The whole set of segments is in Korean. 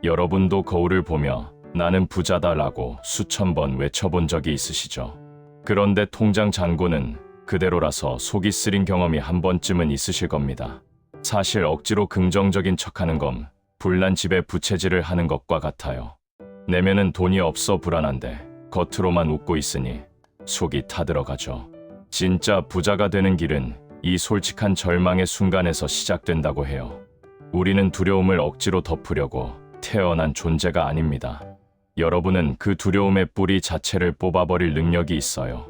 여러분도 거울을 보며 나는 부자다라고 수천 번 외쳐본 적이 있으시죠? 그런데 통장 잔고는 그대로라서 속이 쓰린 경험이 한 번쯤은 있으실 겁니다. 사실 억지로 긍정적인 척하는 건 불난 집에 부채질을 하는 것과 같아요. 내면은 돈이 없어 불안한데 겉으로만 웃고 있으니 속이 타들어가죠. 진짜 부자가 되는 길은 이 솔직한 절망의 순간에서 시작된다고 해요. 우리는 두려움을 억지로 덮으려고 태어난 존재가 아닙니다. 여러분은 그 두려움의 뿌리 자체를 뽑아버릴 능력이 있어요.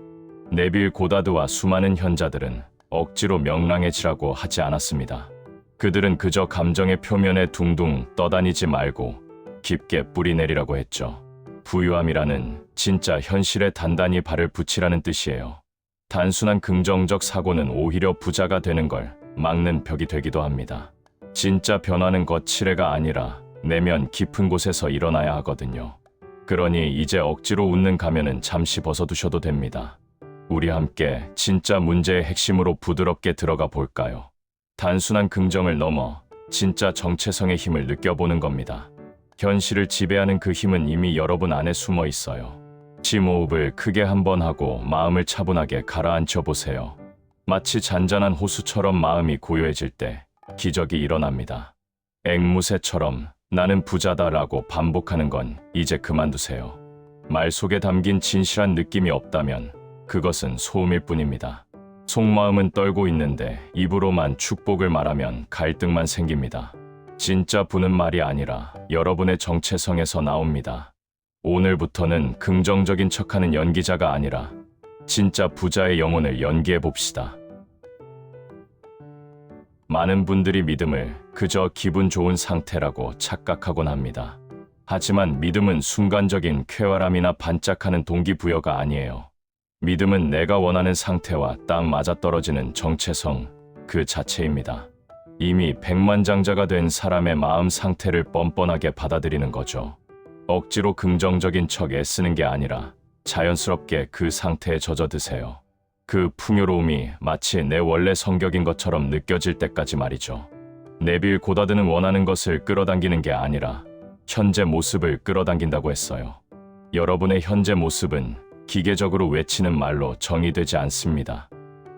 네빌 고다드와 수많은 현자들은 억지로 명랑해지라고 하지 않았습니다. 그들은 그저 감정의 표면에 둥둥 떠다니지 말고 깊게 뿌리내리라고 했죠. 부유함이라는 진짜 현실에 단단히 발을 붙이라는 뜻이에요. 단순한 긍정적 사고는 오히려 부자가 되는 걸 막는 벽이 되기도 합니다. 진짜 변화는 거칠애가 아니라 내면 깊은 곳에서 일어나야 하거든요. 그러니 이제 억지로 웃는 가면은 잠시 벗어두셔도 됩니다. 우리 함께 진짜 문제의 핵심으로 부드럽게 들어가 볼까요? 단순한 긍정을 넘어 진짜 정체성의 힘을 느껴보는 겁니다. 현실을 지배하는 그 힘은 이미 여러분 안에 숨어 있어요. 심호흡을 크게 한번 하고 마음을 차분하게 가라앉혀 보세요. 마치 잔잔한 호수처럼 마음이 고요해질 때 기적이 일어납니다. 앵무새처럼 나는 부자다라고 반복하는 건 이제 그만두세요. 말 속에 담긴 진실한 느낌이 없다면 그것은 소음일 뿐입니다. 속마음은 떨고 있는데 입으로만 축복을 말하면 갈등만 생깁니다. 진짜 부는 말이 아니라 여러분의 정체성에서 나옵니다. 오늘부터는 긍정적인 척하는 연기자가 아니라 진짜 부자의 영혼을 연기해 봅시다. 많은 분들이 믿음을 그저 기분 좋은 상태라고 착각하곤 합니다. 하지만 믿음은 순간적인 쾌활함이나 반짝하는 동기부여가 아니에요. 믿음은 내가 원하는 상태와 딱 맞아떨어지는 정체성 그 자체입니다. 이미 백만장자가 된 사람의 마음 상태를 뻔뻔하게 받아들이는 거죠. 억지로 긍정적인 척 애쓰는 게 아니라 자연스럽게 그 상태에 젖어드세요. 그 풍요로움이 마치 내 원래 성격인 것처럼 느껴질 때까지 말이죠. 네빌 고다드는 원하는 것을 끌어당기는 게 아니라 현재 모습을 끌어당긴다고 했어요. 여러분의 현재 모습은 기계적으로 외치는 말로 정의되지 않습니다.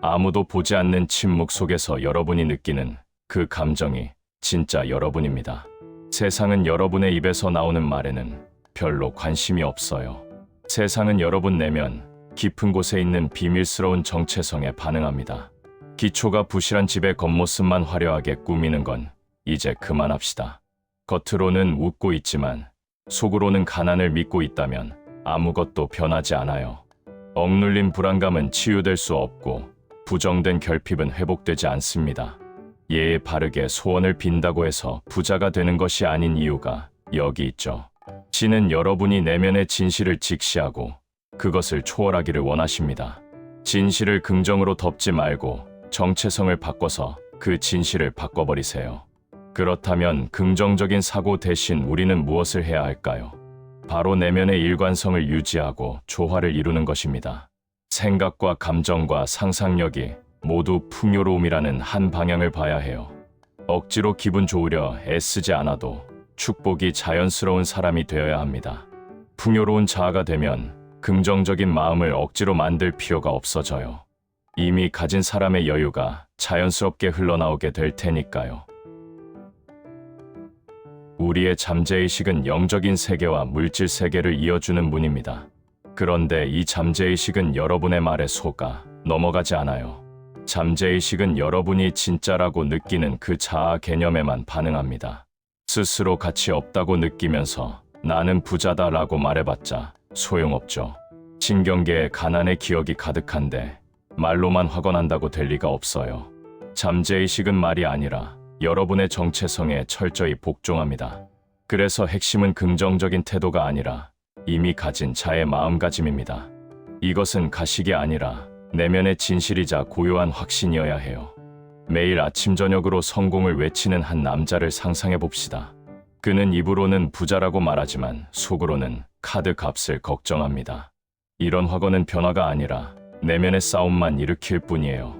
아무도 보지 않는 침묵 속에서 여러분이 느끼는 그 감정이 진짜 여러분입니다. 세상은 여러분의 입에서 나오는 말에는 별로 관심이 없어요. 세상은 여러분 내면 깊은 곳에 있는 비밀스러운 정체성에 반응합니다. 기초가 부실한 집의 겉모습만 화려하게 꾸미는 건 이제 그만합시다. 겉으로는 웃고 있지만 속으로는 가난을 믿고 있다면 아무것도 변하지 않아요. 억눌린 불안감은 치유될 수 없고 부정된 결핍은 회복되지 않습니다. 예에 바르게 소원을 빈다고 해서 부자가 되는 것이 아닌 이유가 여기 있죠. 신은 여러분이 내면의 진실을 직시하고 그것을 초월하기를 원하십니다. 진실을 긍정으로 덮지 말고 정체성을 바꿔서 그 진실을 바꿔버리세요. 그렇다면 긍정적인 사고 대신 우리는 무엇을 해야 할까요? 바로 내면의 일관성을 유지하고 조화를 이루는 것입니다. 생각과 감정과 상상력이 모두 풍요로움이라는 한 방향을 봐야 해요. 억지로 기분 좋으려 애쓰지 않아도 축복이 자연스러운 사람이 되어야 합니다. 풍요로운 자아가 되면 긍정적인 마음을 억지로 만들 필요가 없어져요. 이미 가진 사람의 여유가 자연스럽게 흘러나오게 될 테니까요. 우리의 잠재의식은 영적인 세계와 물질 세계를 이어주는 문입니다. 그런데 이 잠재의식은 여러분의 말에 속아 넘어가지 않아요. 잠재의식은 여러분이 진짜라고 느끼는 그 자아 개념에만 반응합니다. 스스로 가치 없다고 느끼면서 나는 부자다라고 말해봤자 소용없죠. 신경계에 가난의 기억이 가득한데 말로만 확언한다고 될 리가 없어요. 잠재의식은 말이 아니라 여러분의 정체성에 철저히 복종합니다. 그래서 핵심은 긍정적인 태도가 아니라 이미 가진 자의 마음가짐입니다. 이것은 가식이 아니라 내면의 진실이자 고요한 확신이어야 해요. 매일 아침 저녁으로 성공을 외치는 한 남자를 상상해 봅시다. 그는 입으로는 부자라고 말하지만 속으로는 카드 값을 걱정합니다. 이런 확언은 변화가 아니라 내면의 싸움만 일으킬 뿐이에요.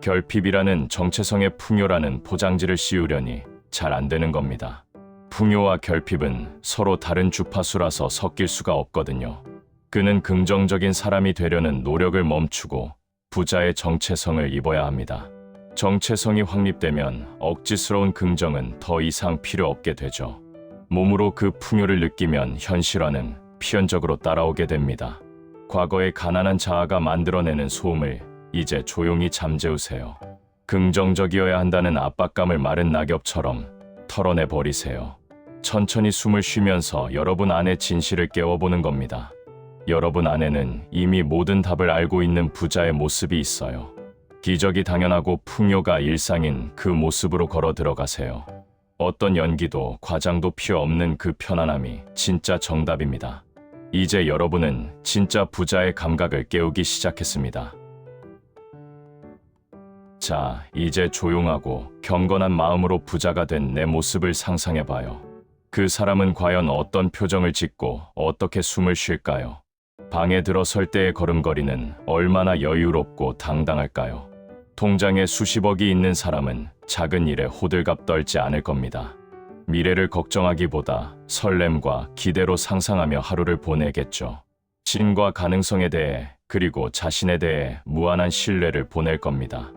결핍이라는 정체성의 풍요라는 포장지를 씌우려니 잘 안 되는 겁니다. 풍요와 결핍은 서로 다른 주파수라서 섞일 수가 없거든요. 그는 긍정적인 사람이 되려는 노력을 멈추고 부자의 정체성을 입어야 합니다. 정체성이 확립되면 억지스러운 긍정은 더 이상 필요 없게 되죠. 몸으로 그 풍요를 느끼면 현실화는 필연적으로 따라오게 됩니다. 과거의 가난한 자아가 만들어내는 소음을 이제 조용히 잠재우세요. 긍정적이어야 한다는 압박감을 마른 낙엽처럼 털어내버리세요. 천천히 숨을 쉬면서 여러분 안의 진실을 깨워보는 겁니다. 여러분 안에는 이미 모든 답을 알고 있는 부자의 모습이 있어요. 기적이 당연하고 풍요가 일상인 그 모습으로 걸어 들어가세요. 어떤 연기도 과장도 필요 없는 그 편안함이 진짜 정답입니다. 이제 여러분은 진짜 부자의 감각을 깨우기 시작했습니다. 자, 이제 조용하고 경건한 마음으로 부자가 된 내 모습을 상상해봐요. 그 사람은 과연 어떤 표정을 짓고 어떻게 숨을 쉴까요? 방에 들어설 때의 걸음걸이는 얼마나 여유롭고 당당할까요? 통장에 수십억이 있는 사람은 작은 일에 호들갑 떨지 않을 겁니다. 미래를 걱정하기보다 설렘과 기대로 상상하며 하루를 보내겠죠. 신과 가능성에 대해 그리고 자신에 대해 무한한 신뢰를 보낼 겁니다.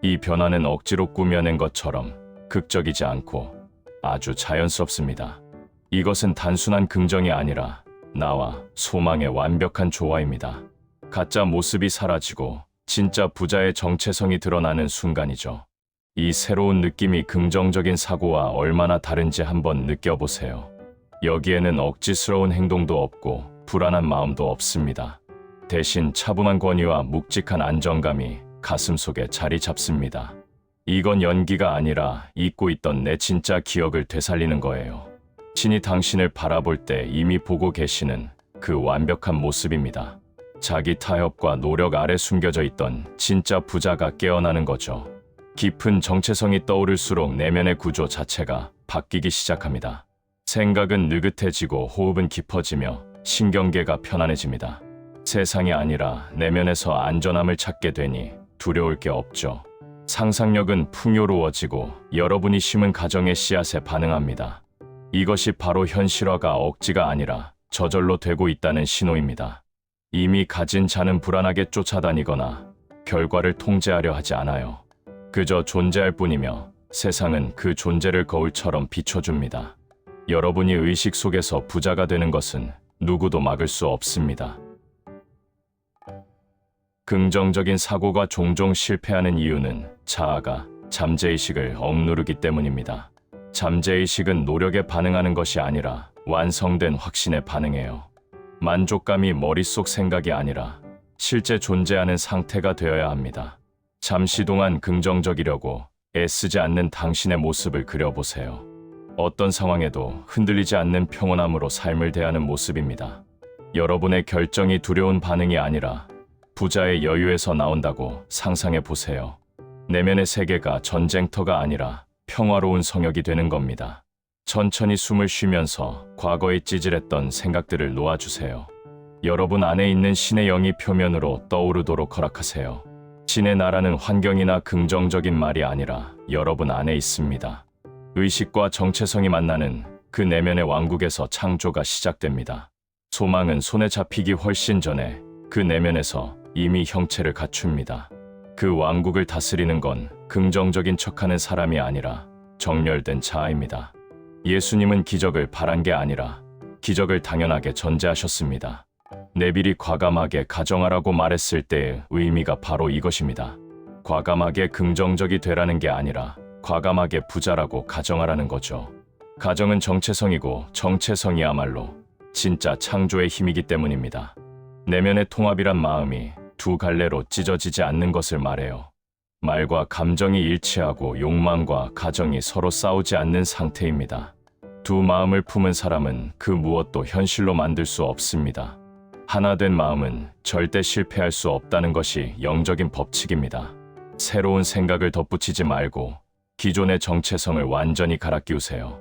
이 변화는 억지로 꾸며낸 것처럼 극적이지 않고 아주 자연스럽습니다. 이것은 단순한 긍정이 아니라 나와 소망의 완벽한 조화입니다. 가짜 모습이 사라지고 진짜 부자의 정체성이 드러나는 순간이죠. 이 새로운 느낌이 긍정적인 사고와 얼마나 다른지 한번 느껴보세요. 여기에는 억지스러운 행동도 없고 불안한 마음도 없습니다. 대신 차분한 권위와 묵직한 안정감이 가슴속에 자리 잡습니다. 이건 연기가 아니라 잊고 있던 내 진짜 기억을 되살리는 거예요. 신이 당신을 바라볼 때 이미 보고 계시는 그 완벽한 모습입니다. 자기 타협과 노력 아래 숨겨져 있던 진짜 부자가 깨어나는 거죠. 깊은 정체성이 떠오를수록 내면의 구조 자체가 바뀌기 시작합니다. 생각은 느긋해지고 호흡은 깊어지며 신경계가 편안해집니다. 세상이 아니라 내면에서 안전함을 찾게 되니 두려울 게 없죠. 상상력은 풍요로워지고 여러분이 심은 가정의 씨앗에 반응합니다. 이것이 바로 현실화가 억지가 아니라 저절로 되고 있다는 신호입니다. 이미 가진 자는 불안하게 쫓아다니거나 결과를 통제하려 하지 않아요. 그저 존재할 뿐이며 세상은 그 존재를 거울처럼 비춰줍니다. 여러분이 의식 속에서 부자가 되는 것은 누구도 막을 수 없습니다. 긍정적인 사고가 종종 실패하는 이유는 자아가 잠재의식을 억누르기 때문입니다. 잠재의식은 노력에 반응하는 것이 아니라 완성된 확신에 반응해요. 만족감이 머릿속 생각이 아니라 실제 존재하는 상태가 되어야 합니다. 잠시 동안 긍정적이려고 애쓰지 않는 당신의 모습을 그려보세요. 어떤 상황에도 흔들리지 않는 평온함으로 삶을 대하는 모습입니다. 여러분의 결정이 두려운 반응이 아니라 부자의 여유에서 나온다고 상상해 보세요. 내면의 세계가 전쟁터가 아니라 평화로운 성역이 되는 겁니다. 천천히 숨을 쉬면서 과거에 찌질했던 생각들을 놓아주세요. 여러분 안에 있는 신의 영이 표면으로 떠오르도록 허락하세요. 신의 나라는 환경이나 긍정적인 말이 아니라 여러분 안에 있습니다. 의식과 정체성이 만나는 그 내면의 왕국에서 창조가 시작됩니다. 소망은 손에 잡히기 훨씬 전에 그 내면에서 이미 형체를 갖춥니다. 그 왕국을 다스리는 건 긍정적인 척하는 사람이 아니라 정렬된 자아입니다. 예수님은 기적을 바란 게 아니라 기적을 당연하게 전제하셨습니다. 네빌이 과감하게 가정하라고 말했을 때의 의미가 바로 이것입니다. 과감하게 긍정적이 되라는 게 아니라 과감하게 부자라고 가정하라는 거죠. 가정은 정체성이고 정체성이야말로 진짜 창조의 힘이기 때문입니다. 내면의 통합이란 마음이 두 갈래로 찢어지지 않는 것을 말해요. 말과 감정이 일치하고 욕망과 가정이 서로 싸우지 않는 상태입니다. 두 마음을 품은 사람은 그 무엇도 현실로 만들 수 없습니다. 하나 된 마음은 절대 실패할 수 없다는 것이 영적인 법칙입니다. 새로운 생각을 덧붙이지 말고 기존의 정체성을 완전히 갈아 끼우세요.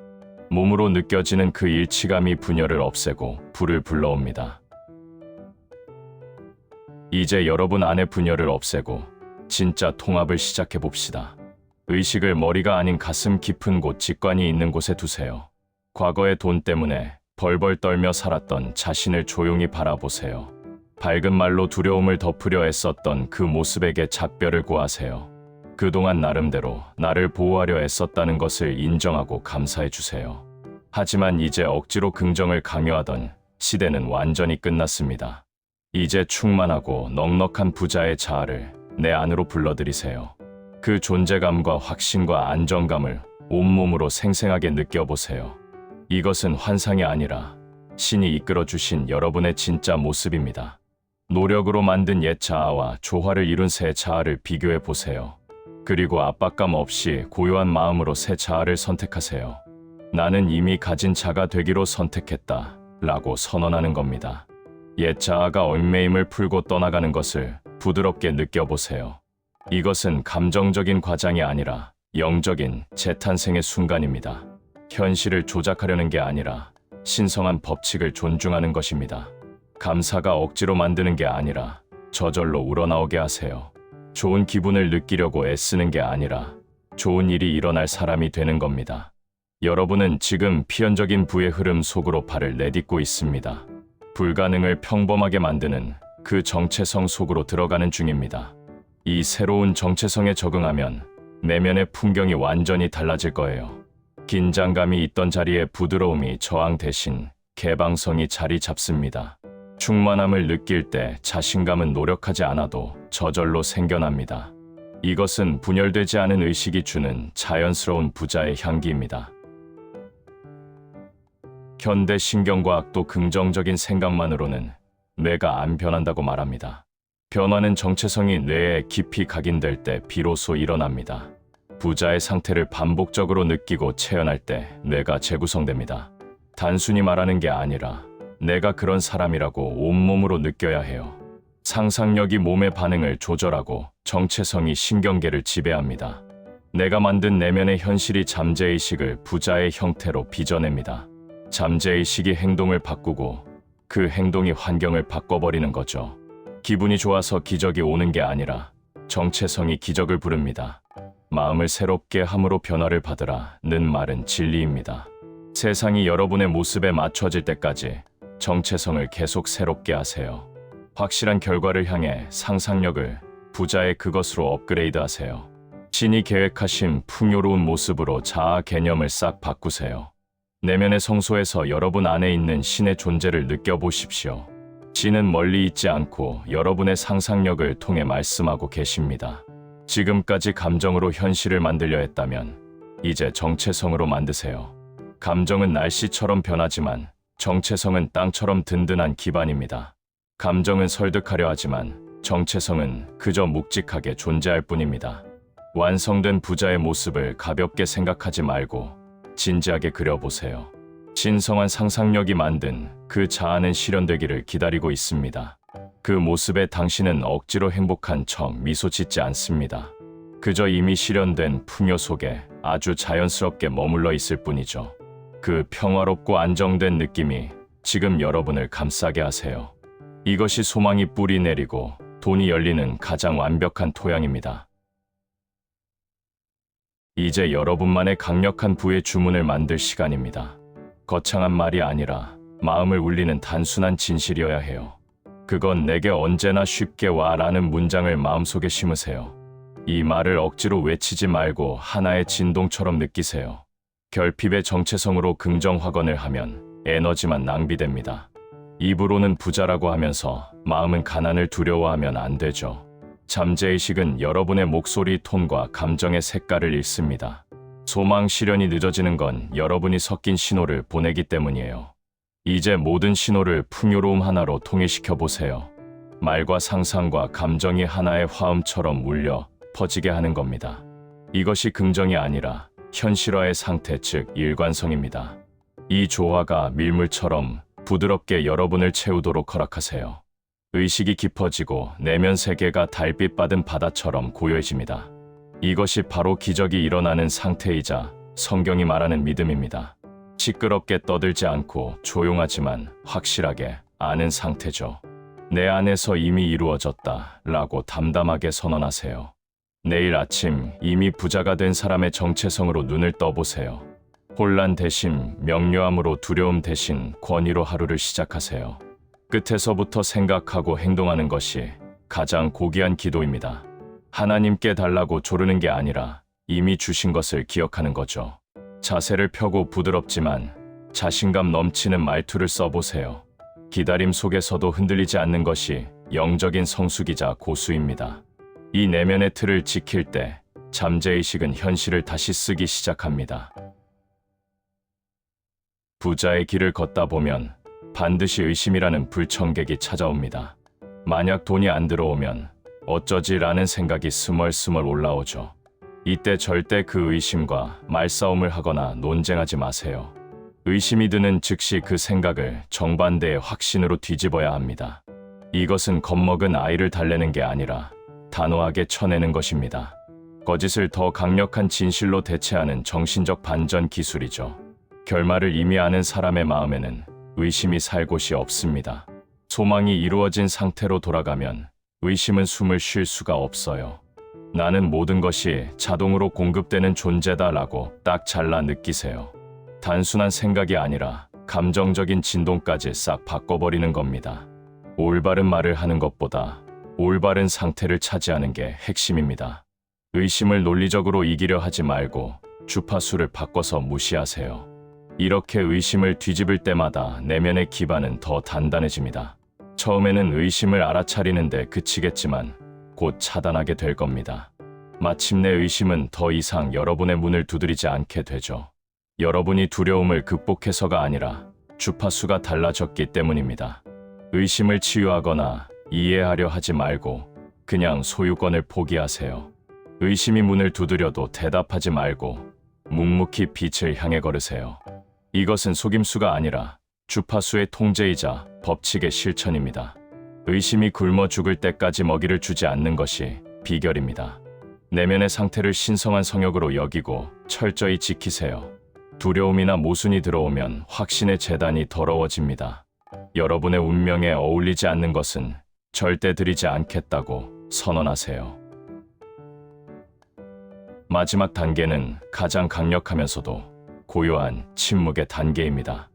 몸으로 느껴지는 그 일치감이 분열을 없애고 불을 불러옵니다. 이제 여러분 안의 분열을 없애고 진짜 통합을 시작해 봅시다. 의식을 머리가 아닌 가슴 깊은 곳 직관이 있는 곳에 두세요. 과거의 돈 때문에 벌벌 떨며 살았던 자신을 조용히 바라보세요. 밝은 말로 두려움을 덮으려 애썼던 그 모습에게 작별을 구하세요. 그동안 나름대로 나를 보호하려 애썼다는 것을 인정하고 감사해 주세요. 하지만 이제 억지로 긍정을 강요하던 시대는 완전히 끝났습니다. 이제 충만하고 넉넉한 부자의 자아를 내 안으로 불러들이세요. 그 존재감과 확신과 안정감을 온몸으로 생생하게 느껴보세요. 이것은 환상이 아니라 신이 이끌어주신 여러분의 진짜 모습입니다. 노력으로 만든 옛 자아와 조화를 이룬 새 자아를 비교해 보세요. 그리고 압박감 없이 고요한 마음으로 새 자아를 선택하세요. 나는 이미 가진 자가 되기로 선택했다 라고 선언하는 겁니다. 옛 자아가 얽매임을 풀고 떠나가는 것을 부드럽게 느껴보세요. 이것은 감정적인 과장이 아니라 영적인 재탄생의 순간입니다. 현실을 조작하려는 게 아니라 신성한 법칙을 존중하는 것입니다. 감사가 억지로 만드는 게 아니라 저절로 우러나오게 하세요. 좋은 기분을 느끼려고 애쓰는 게 아니라 좋은 일이 일어날 사람이 되는 겁니다. 여러분은 지금 필연적인 부의 흐름 속으로 발을 내딛고 있습니다. 불가능을 평범하게 만드는 그 정체성 속으로 들어가는 중입니다. 이 새로운 정체성에 적응하면 내면의 풍경이 완전히 달라질 거예요. 긴장감이 있던 자리에 부드러움이 저항 대신 개방성이 자리 잡습니다. 충만함을 느낄 때 자신감은 노력하지 않아도 저절로 생겨납니다. 이것은 분열되지 않은 의식이 주는 자연스러운 부자의 향기입니다. 현대 신경과학도 긍정적인 생각만으로는 뇌가 안 변한다고 말합니다. 변화는 정체성이 뇌에 깊이 각인될 때 비로소 일어납니다. 부자의 상태를 반복적으로 느끼고 체현할 때 뇌가 재구성됩니다. 단순히 말하는 게 아니라 내가 그런 사람이라고 온몸으로 느껴야 해요. 상상력이 몸의 반응을 조절하고 정체성이 신경계를 지배합니다. 내가 만든 내면의 현실이 잠재의식을 부자의 형태로 빚어냅니다. 잠재의식이 행동을 바꾸고 그 행동이 환경을 바꿔버리는 거죠. 기분이 좋아서 기적이 오는 게 아니라 정체성이 기적을 부릅니다. 마음을 새롭게 함으로 변화를 받으라는 말은 진리입니다. 세상이 여러분의 모습에 맞춰질 때까지 정체성을 계속 새롭게 하세요. 확실한 결과를 향해 상상력을 부자의 그것으로 업그레이드 하세요. 신이 계획하신 풍요로운 모습으로 자아 개념을 싹 바꾸세요. 내면의 성소에서 여러분 안에 있는 신의 존재를 느껴보십시오. 신은 멀리 있지 않고 여러분의 상상력을 통해 말씀하고 계십니다. 지금까지 감정으로 현실을 만들려 했다면 이제 정체성으로 만드세요. 감정은 날씨처럼 변하지만 정체성은 땅처럼 든든한 기반입니다. 감정은 설득하려 하지만 정체성은 그저 묵직하게 존재할 뿐입니다. 완성된 부자의 모습을 가볍게 생각하지 말고 진지하게 그려보세요. 신성한 상상력이 만든 그 자아는 실현되기를 기다리고 있습니다. 그 모습에 당신은 억지로 행복한 척 미소 짓지 않습니다. 그저 이미 실현된 풍요 속에 아주 자연스럽게 머물러 있을 뿐이죠. 그 평화롭고 안정된 느낌이 지금 여러분을 감싸게 하세요. 이것이 소망이 뿌리 내리고 돈이 열리는 가장 완벽한 토양입니다. 이제 여러분만의 강력한 부의 주문을 만들 시간입니다. 거창한 말이 아니라 마음을 울리는 단순한 진실이어야 해요. 그건 내게 언제나 쉽게 와 라는 문장을 마음속에 심으세요. 이 말을 억지로 외치지 말고 하나의 진동처럼 느끼세요. 결핍의 정체성으로 긍정 확언을 하면 에너지만 낭비됩니다. 입으로는 부자라고 하면서 마음은 가난을 두려워하면 안 되죠. 잠재의식은 여러분의 목소리 톤과 감정의 색깔을 읽습니다. 소망 실현이 늦어지는 건 여러분이 섞인 신호를 보내기 때문이에요. 이제 모든 신호를 풍요로움 하나로 통일시켜 보세요. 말과 상상과 감정이 하나의 화음처럼 울려 퍼지게 하는 겁니다. 이것이 긍정이 아니라 현실화의 상태, 즉 일관성입니다. 이 조화가 밀물처럼 부드럽게 여러분을 채우도록 허락하세요. 의식이 깊어지고 내면 세계가 달빛 받은 바다처럼 고요해집니다. 이것이 바로 기적이 일어나는 상태이자 성경이 말하는 믿음입니다. 시끄럽게 떠들지 않고 조용하지만 확실하게 아는 상태죠. 내 안에서 이미 이루어졌다 라고 담담하게 선언하세요. 내일 아침 이미 부자가 된 사람의 정체성으로 눈을 떠보세요. 혼란 대신 명료함으로, 두려움 대신 권위로 하루를 시작하세요. 끝에서부터 생각하고 행동하는 것이 가장 고귀한 기도입니다. 하나님께 달라고 조르는 게 아니라 이미 주신 것을 기억하는 거죠. 자세를 펴고 부드럽지만 자신감 넘치는 말투를 써보세요. 기다림 속에서도 흔들리지 않는 것이 영적인 성숙이자 고수입니다. 이 내면의 틀을 지킬 때 잠재의식은 현실을 다시 쓰기 시작합니다. 부자의 길을 걷다 보면 반드시 의심이라는 불청객이 찾아옵니다. 만약 돈이 안 들어오면 어쩌지라는 생각이 스멀스멀 올라오죠. 이때 절대 그 의심과 말싸움을 하거나 논쟁하지 마세요. 의심이 드는 즉시 그 생각을 정반대의 확신으로 뒤집어야 합니다. 이것은 겁먹은 아이를 달래는 게 아니라 단호하게 쳐내는 것입니다. 거짓을 더 강력한 진실로 대체하는 정신적 반전 기술이죠. 결말을 이미 아는 사람의 마음에는 의심이 살 곳이 없습니다. 소망이 이루어진 상태로 돌아가면 의심은 숨을 쉴 수가 없어요. 나는 모든 것이 자동으로 공급되는 존재다라고 딱 잘라 느끼세요. 단순한 생각이 아니라 감정적인 진동까지 싹 바꿔버리는 겁니다. 올바른 말을 하는 것보다 올바른 상태를 차지하는 게 핵심입니다. 의심을 논리적으로 이기려 하지 말고 주파수를 바꿔서 무시하세요. 이렇게 의심을 뒤집을 때마다 내면의 기반은 더 단단해집니다. 처음에는 의심을 알아차리는데 그치겠지만 곧 차단하게 될 겁니다. 마침내 의심은 더 이상 여러분의 문을 두드리지 않게 되죠. 여러분이 두려움을 극복해서가 아니라 주파수가 달라졌기 때문입니다. 의심을 치유하거나 이해하려 하지 말고 그냥 소유권을 포기하세요. 의심이 문을 두드려도 대답하지 말고 묵묵히 빛을 향해 걸으세요. 이것은 속임수가 아니라 주파수의 통제이자 법칙의 실천입니다. 의심이 굶어 죽을 때까지 먹이를 주지 않는 것이 비결입니다. 내면의 상태를 신성한 성역으로 여기고 철저히 지키세요. 두려움이나 모순이 들어오면 확신의 재단이 더러워집니다. 여러분의 운명에 어울리지 않는 것은 절대 드리지 않겠다고 선언하세요. 마지막 단계는 가장 강력하면서도 고요한 침묵의 단계입니다.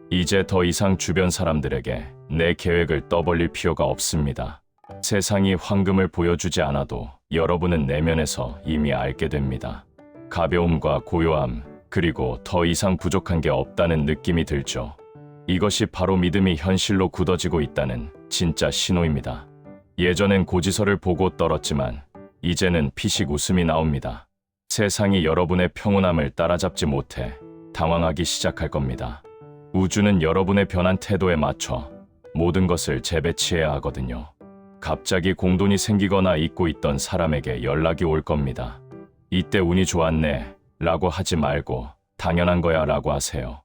이제 더 이상 주변 사람들에게 내 계획을 떠벌릴 필요가 없습니다. 세상이 황금을 보여주지 않아도 여러분은 내면에서 이미 알게 됩니다. 가벼움과 고요함, 그리고 더 이상 부족한 게 없다는 느낌이 들죠. 이것이 바로 믿음이 현실로 굳어지고 있다는 진짜 신호입니다. 예전엔 고지서를 보고 떨었지만 이제는 피식 웃음이 나옵니다. 세상이 여러분의 평온함을 따라잡지 못해 당황하기 시작할 겁니다. 우주는 여러분의 변한 태도에 맞춰 모든 것을 재배치해야 하거든요. 갑자기 공돈이 생기거나 잊고 있던 사람에게 연락이 올 겁니다. 이때 운이 좋았네 라고 하지 말고 당연한 거야 라고 하세요.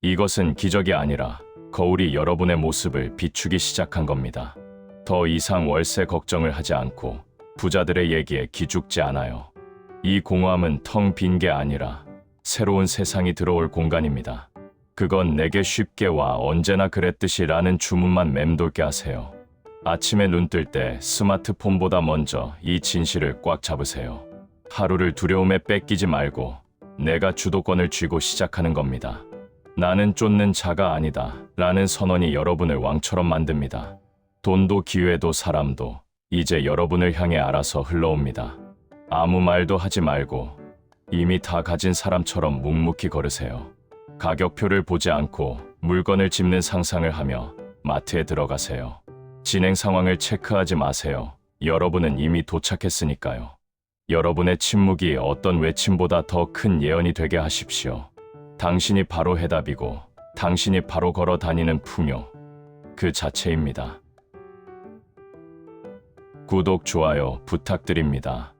이것은 기적이 아니라 거울이 여러분의 모습을 비추기 시작한 겁니다. 더 이상 월세 걱정을 하지 않고 부자들의 얘기에 기죽지 않아요. 이 공허함은 텅 빈 게 아니라 새로운 세상이 들어올 공간입니다. 그건 내게 쉽게 와 언제나 그랬듯이 라는 주문만 맴돌게 하세요. 아침에 눈 뜰 때 스마트폰보다 먼저 이 진실을 꽉 잡으세요. 하루를 두려움에 뺏기지 말고 내가 주도권을 쥐고 시작하는 겁니다. 나는 쫓는 자가 아니다 라는 선언이 여러분을 왕처럼 만듭니다. 돈도 기회도 사람도 이제 여러분을 향해 알아서 흘러옵니다. 아무 말도 하지 말고 이미 다 가진 사람처럼 묵묵히 걸으세요. 가격표를 보지 않고 물건을 집는 상상을 하며 마트에 들어가세요. 진행 상황을 체크하지 마세요. 여러분은 이미 도착했으니까요. 여러분의 침묵이 어떤 외침보다 더 큰 예언이 되게 하십시오. 당신이 바로 해답이고 당신이 바로 걸어 다니는 풍요 그 자체입니다. 구독, 좋아요 부탁드립니다.